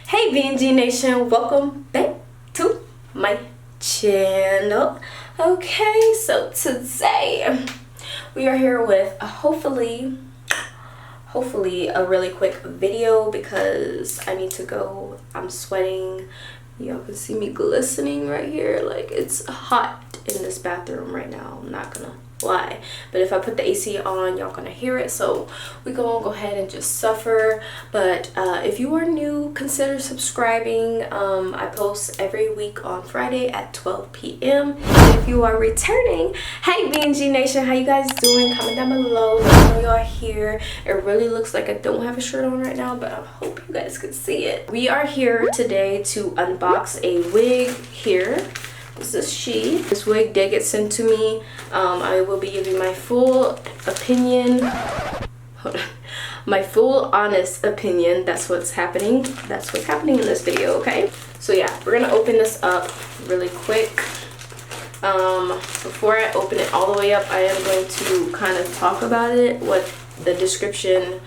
Hey BNG Nation, welcome back to my channel. Okay, so today we are here with hopefully a really quick video because I need to go. I'm sweating. Y'all can see me glistening right here. Like, it's hot in this bathroom right now, I'm not gonna lie, but if I put the AC on, y'all gonna hear it, so we gonna go ahead and just suffer. But if you are new, consider subscribing. I post every week on Friday at 12 p.m. If you are returning, hey BNG Nation, how you guys doing? Comment down below, let me know y'all here. It really looks like I don't have a shirt on right now, but I hope you guys can see it. We are here today to unbox a wig here. This is she. This wig did get sent to me. I will be giving my full opinion. Hold on. My full honest opinion. That's what's happening. That's what's happening in this video, okay? So yeah, we're gonna open this up really quick. Before I open it all the way up, I am going to kind of talk about it, what the description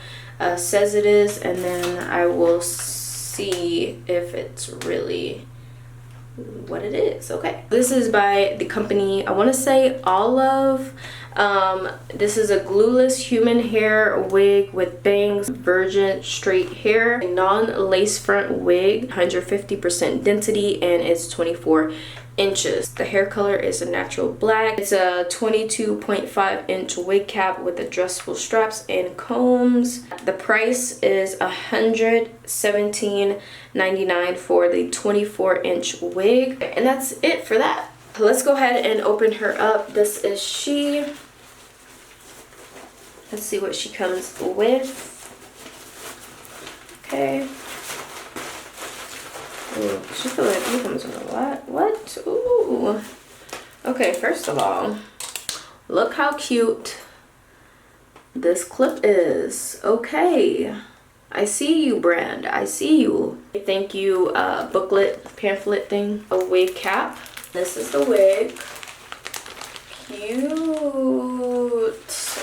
says it is, and then I will see if it's really what it is. Okay, this is by the company, I want to say Allove. This is a glueless human hair wig with bangs, virgin straight hair, a non-lace front wig, 150% density, and it's 24 inches. The hair color is a natural black. It's a 22.5 inch wig cap with adjustable straps and combs. The price is $117.99 for the 24 inch wig, and that's it for that. Let's go ahead and open her up. This is she. Let's see what she comes with. Okay. Ooh, she feels like she comes with a lot. What? Ooh. Okay, first of all, look how cute this clip is. Okay. I see you, brand. I see you. Thank you, booklet, pamphlet thing. A wig cap. This is the wig. Cute.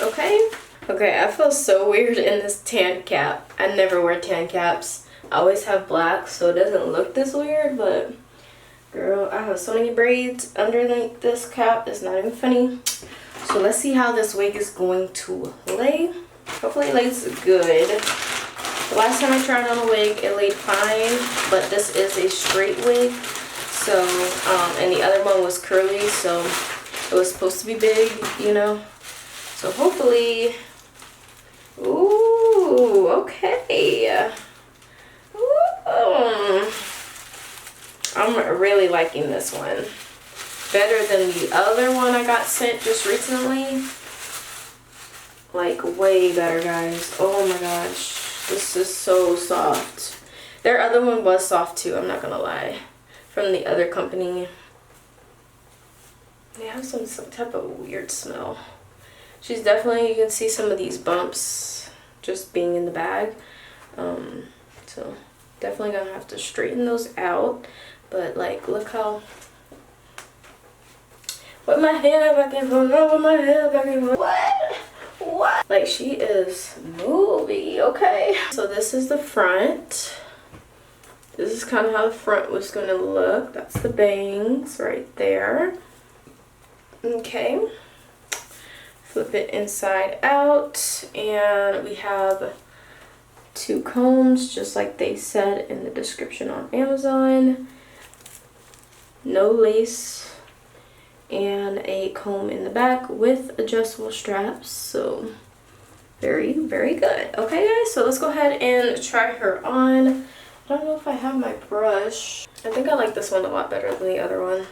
Okay. Okay, I feel so weird in this tan cap. I never wear tan caps. I always have black, so it doesn't look this weird, but girl, I have so many braids underneath this cap. It's not even funny. So let's see how this wig is going to lay. Hopefully it lays good. The last time I tried on a wig, it laid fine, but this is a straight wig. So, and the other one was curly, so it was supposed to be big, you know. So hopefully, ooh, okay. I'm really liking this one. Better than the other one I got sent just recently. Like, way better, guys. Oh my gosh. This is so soft. Their other one was soft too, I'm not gonna lie. From the other company. They have some type of weird smell. She's definitely, you can see some of these bumps just being in the bag. So definitely gonna have to straighten those out. But like, look how, with my hair back and forth, with my hair back and forth. What? Like, she is movie, okay? So this is the front. This is kind of how the front was gonna look. That's the bangs right there. Okay. Flip it inside out, and we have 2 combs, just like they said in the description on Amazon. No lace, and a comb in the back with adjustable straps. So very, very good. Okay guys, so let's go ahead and try her on. I don't know if I have my brush. I think I like this one a lot better than the other one.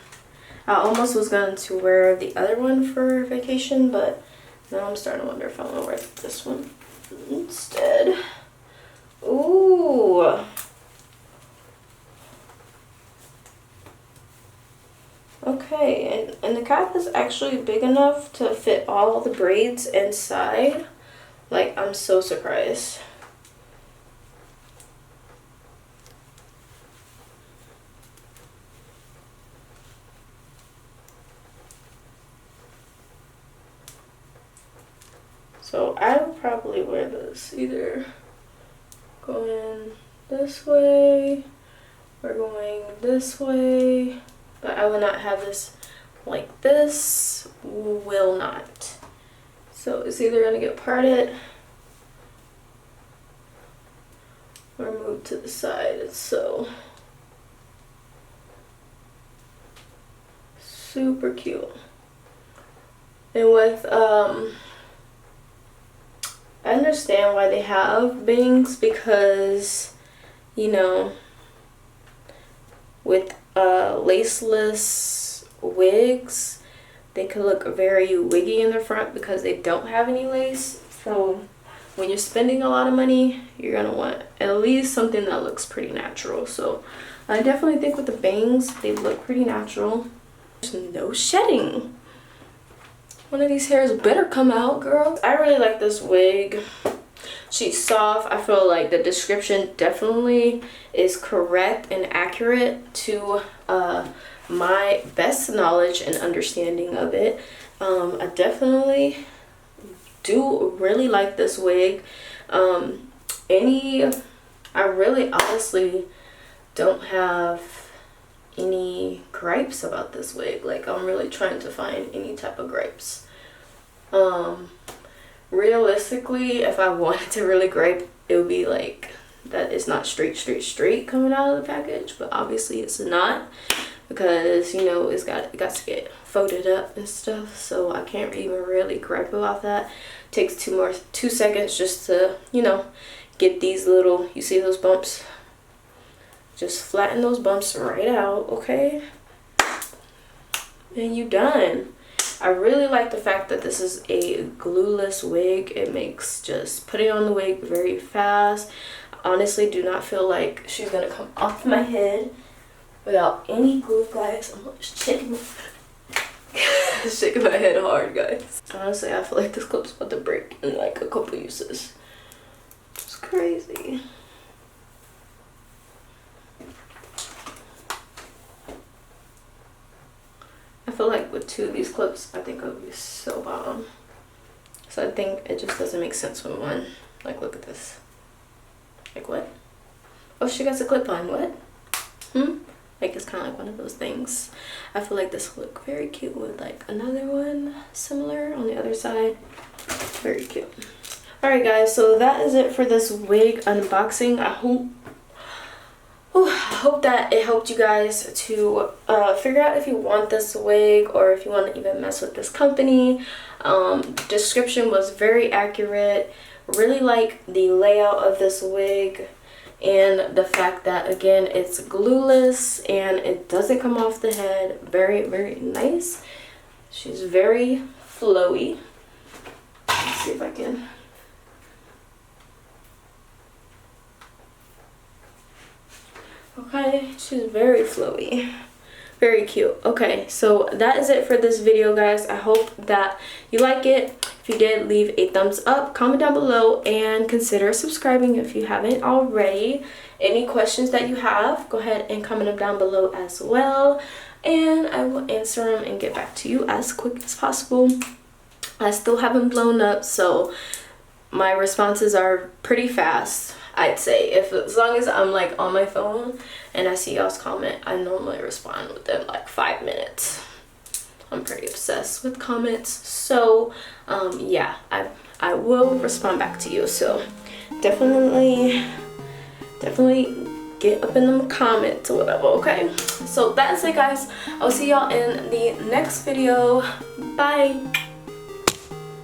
I almost was going to wear the other one for vacation, but now I'm starting to wonder if I want to wear this one instead. Ooh. Okay, and the cap is actually big enough to fit all the braids inside. Like, I'm so surprised. So I would probably wear this either going this way this way, but I will not have this like this. Will not. So it's either gonna get parted or moved to the side. So super cute. And with I understand why they have bangs, because you know, with laceless wigs, they could look very wiggy in the front because they don't have any lace. So when you're spending a lot of money, you're gonna want at least something that looks pretty natural. So I definitely think with the bangs, they look pretty natural. There's no shedding. One of these hairs better come out, girl. I really like this wig. She's soft. I feel like the description definitely is correct and accurate to my best knowledge and understanding of it. I definitely do really like this wig. I really honestly don't have any gripes about this wig. Like, I'm really trying to find any type of gripes. Realistically, if I wanted to really gripe, it would be like that it's not straight coming out of the package, but obviously it's not, because you know it got to get folded up and stuff, so I can't even really gripe about that. It takes 2 seconds just to, you know, get these little, you see those bumps, just flatten those bumps right out, okay, and you done. I really like the fact that this is a glueless wig. It makes just putting on the wig very fast. I honestly do not feel like she's gonna come off my head without any glue, guys. I'm just shaking my head hard, guys. Honestly, I feel like this clip's about to break in like a couple uses. It's crazy. I feel like with 2 of these clips, I think it would be so bomb. So I think it just doesn't make sense with one. Like, look at this. Like, what? Oh, she got a clip on. What? Like, it's kind of like one of those things. I feel like this would look very cute with like another one similar on the other side. Very cute. Alright guys, so that is it for this wig unboxing. I hope that it helped you guys to figure out if you want this wig or if you want to even mess with this company. Description was very accurate. Really like the layout of this wig and the fact that, again, it's glueless and it doesn't come off the head. Very nice. She's very flowy. Let's see if I can. Okay, she's very flowy, very cute. Okay, so that is it for this video, guys. I hope that you like it. If you did, leave a thumbs up, comment down below, and consider subscribing if you haven't already. Any questions that you have, go ahead and comment them down below as well, and I will answer them and get back to you as quick as possible. I still haven't blown up, so my responses are pretty fast. I'd say as long as I'm like on my phone and I see y'all's comment, I normally respond within like 5 minutes. I'm pretty obsessed with comments, so yeah, I will respond back to you. So definitely get up in the comments or whatever. Okay, so that's it, guys. I'll see y'all in the next video. Bye.